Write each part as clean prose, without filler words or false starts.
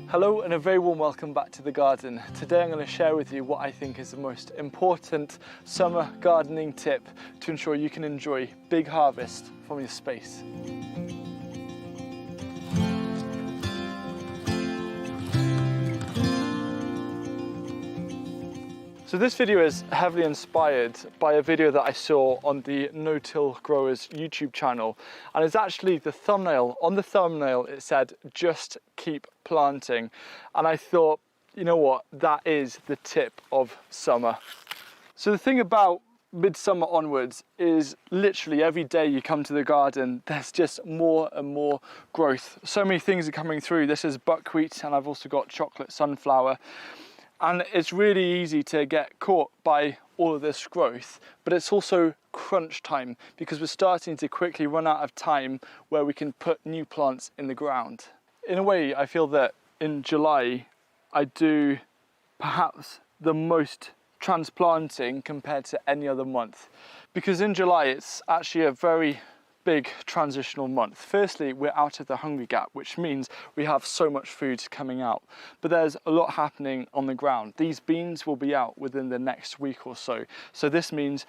Hello and a very warm welcome back to the garden. Today I'm going to share with you what I think is the most important summer gardening tip to ensure you can enjoy big harvest from your space. So this video is heavily inspired by a video that I saw on the No-Till Growers YouTube channel, and it's actually the thumbnail. On the thumbnail it said, "Just keep planting," and I thought, you know what, that is the tip of summer. So the thing about midsummer onwards is literally every day you come to the garden, there's just more and more growth. So many things are coming through. This is buckwheat, and I've also got chocolate sunflower. And it's really easy to get caught by all of this growth, but it's also crunch time because we're starting to quickly run out of time where we can put new plants in the ground. In a way, I feel that in July, I do perhaps the most transplanting compared to any other month, because in July, it's actually a very big transitional month. Firstly, we're out of the hungry gap, which means we have so much food coming out, but there's a lot happening on the ground. These beans will be out within the next week or so. So this means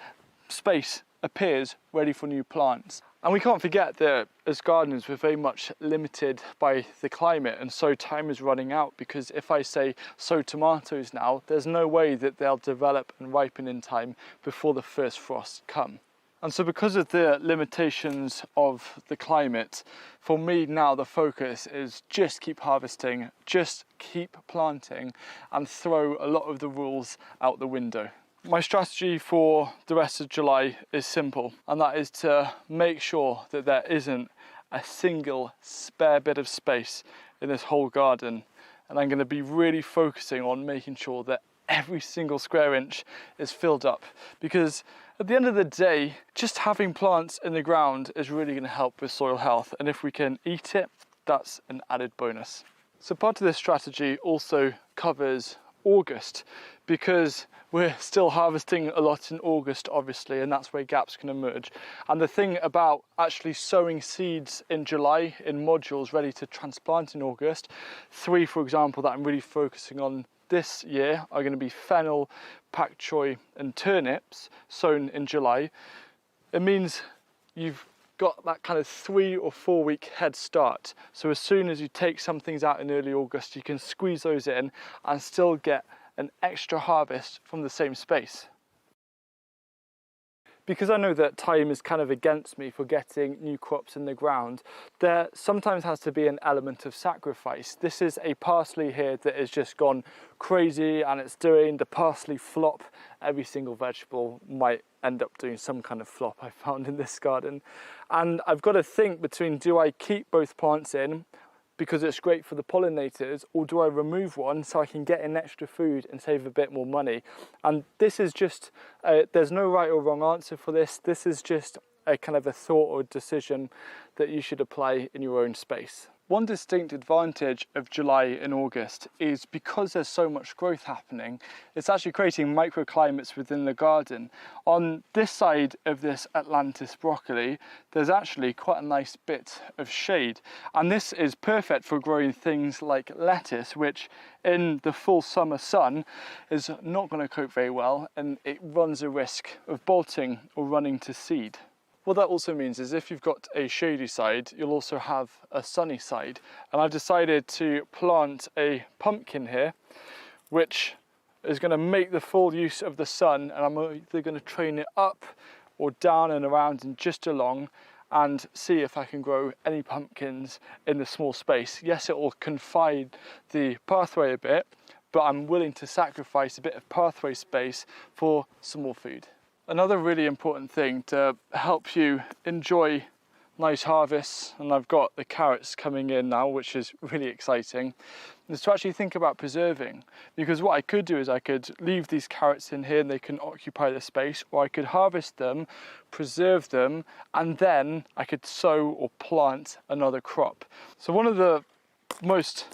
space appears ready for new plants. And we can't forget that as gardeners, we're very much limited by the climate, and so time is running out, because if I say sow tomatoes now, there's no way that they'll develop and ripen in time before the first frosts come. And so because of the limitations of the climate, for me now the focus is just keep harvesting, just keep planting, and throw a lot of the rules out the window. My strategy for the rest of July is simple, and that is to make sure that there isn't a single spare bit of space in this whole garden. And I'm going to be really focusing on making sure that every single square inch is filled up, because at the end of the day, just having plants in the ground is really going to help with soil health, and if we can eat it, that's an added bonus. So part of this strategy also covers August, because we're still harvesting a lot in August, obviously, and that's where gaps can emerge. And the thing about actually sowing seeds in July in modules ready to transplant in August, 3 for example that I'm really focusing on this year are going to be fennel, pak choi and turnips sown in July. It means you've got that kind of 3 or 4 week head start. So as soon as you take some things out in early August, you can squeeze those in and still get an extra harvest from the same space. Because I know that time is kind of against me for getting new crops in the ground, there sometimes has to be an element of sacrifice. This is a parsley here that has just gone crazy, and it's doing the parsley flop. Every single vegetable might end up doing some kind of flop, I found in this garden. And I've got to think between, do I keep both plants in because it's great for the pollinators, or do I remove one so I can get in extra food and save a bit more money? And this is just, there's no right or wrong answer for this. This is just a kind of a thought or decision that you should apply in your own space. One distinct advantage of July and August is because there's so much growth happening, it's actually creating microclimates within the garden. On this side of this Atlantis broccoli, there's actually quite a nice bit of shade. And this is perfect for growing things like lettuce, which in the full summer sun is not going to cope very well, and it runs a risk of bolting or running to seed. What that also means is if you've got a shady side, you'll also have a sunny side. And I've decided to plant a pumpkin here, which is going to make the full use of the sun, and I'm either going to train it up or down and around and just along, and see if I can grow any pumpkins in the small space. Yes, it will confine the pathway a bit, but I'm willing to sacrifice a bit of pathway space for some more food. Another really important thing to help you enjoy nice harvests, and I've got the carrots coming in now, which is really exciting, is to actually think about preserving. Because what I could do is I could leave these carrots in here and they can occupy the space, or I could harvest them, preserve them, and then I could sow or plant another crop. So one of the most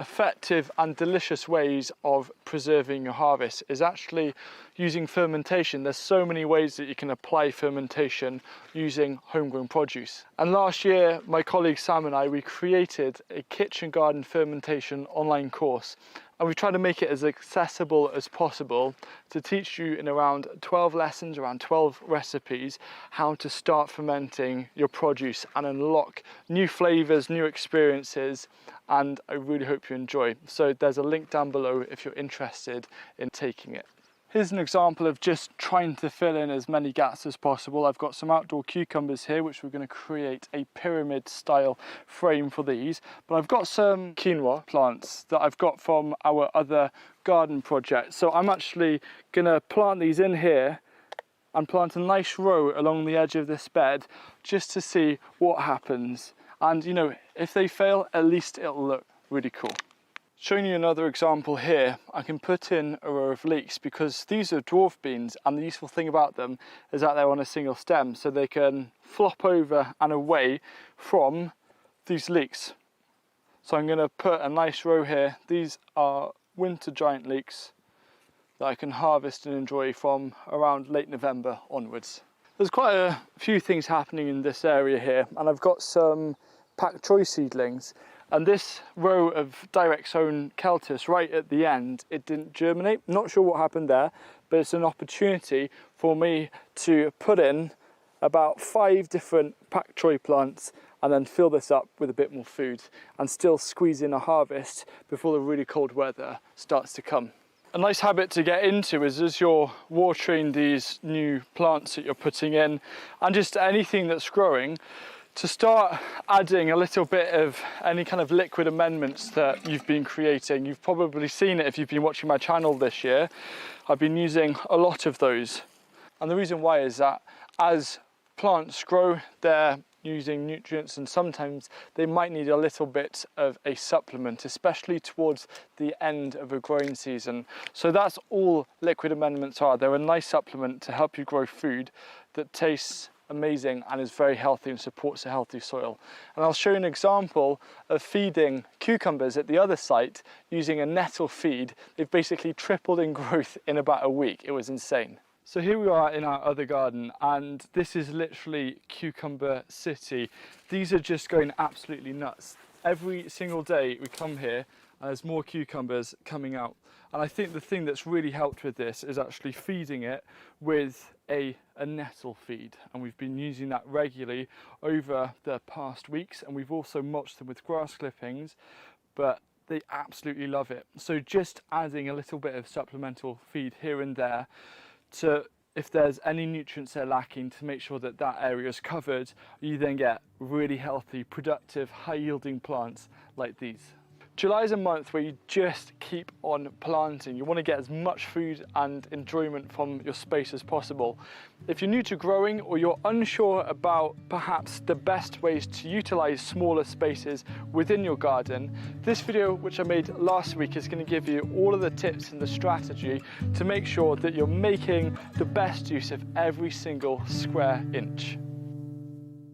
effective and delicious ways of preserving your harvest is actually using fermentation. There's so many ways that you can apply fermentation using homegrown produce. And last year, my colleague Sam and I, we created a kitchen garden fermentation online course. And we try to make it as accessible as possible to teach you in around 12 lessons, around 12 recipes, how to start fermenting your produce and unlock new flavors, new experiences, and I really hope you enjoy. So there's a link down below if you're interested in taking it. Here's an example of just trying to fill in as many gaps as possible. I've got some outdoor cucumbers here, which we're going to create a pyramid style frame for these. But I've got some quinoa plants that I've got from our other garden project. So I'm actually going to plant these in here and plant a nice row along the edge of this bed just to see what happens. And you know, if they fail, at least it'll look really cool. Showing you another example here, I can put in a row of leeks because these are dwarf beans, and the useful thing about them is that they're on a single stem, so they can flop over and away from these leeks. So I'm going to put a nice row here. These are winter giant leeks that I can harvest and enjoy from around late November onwards. There's quite a few things happening in this area here, and I've got some pak choi seedlings. And this row of direct sown Celtis right at the end, it didn't germinate. Not sure what happened there, but it's an opportunity for me to put in about 5 different pak choi plants and then fill this up with a bit more food and still squeeze in a harvest before the really cold weather starts to come. A nice habit to get into is as you're watering these new plants that you're putting in and just anything that's growing, to start adding a little bit of any kind of liquid amendments that you've been creating. You've probably seen it if you've been watching my channel this year. I've been using a lot of those. And the reason why is that as plants grow, they're using nutrients, and sometimes they might need a little bit of a supplement, especially towards the end of a growing season. So that's all liquid amendments are. They're a nice supplement to help you grow food that tastes amazing and is very healthy and supports a healthy soil. And I'll show you an example of feeding cucumbers at the other site using a nettle feed. They've basically tripled in growth in about a week. It was insane. So here we are in our other garden, and this is literally cucumber city. These are just going absolutely nuts. Every single day we come here and there's more cucumbers coming out. And I think the thing that's really helped with this is actually feeding it with a nettle feed. And we've been using that regularly over the past weeks, and we've also mulched them with grass clippings, but they absolutely love it. So just adding a little bit of supplemental feed here and there to, if there's any nutrients they're lacking, to make sure that that area is covered, you then get really healthy, productive, high-yielding plants like these. July is a month where you just keep on planting. You want to get as much food and enjoyment from your space as possible. If you're new to growing or you're unsure about perhaps the best ways to utilize smaller spaces within your garden, this video, which I made last week, is going to give you all of the tips and the strategy to make sure that you're making the best use of every single square inch.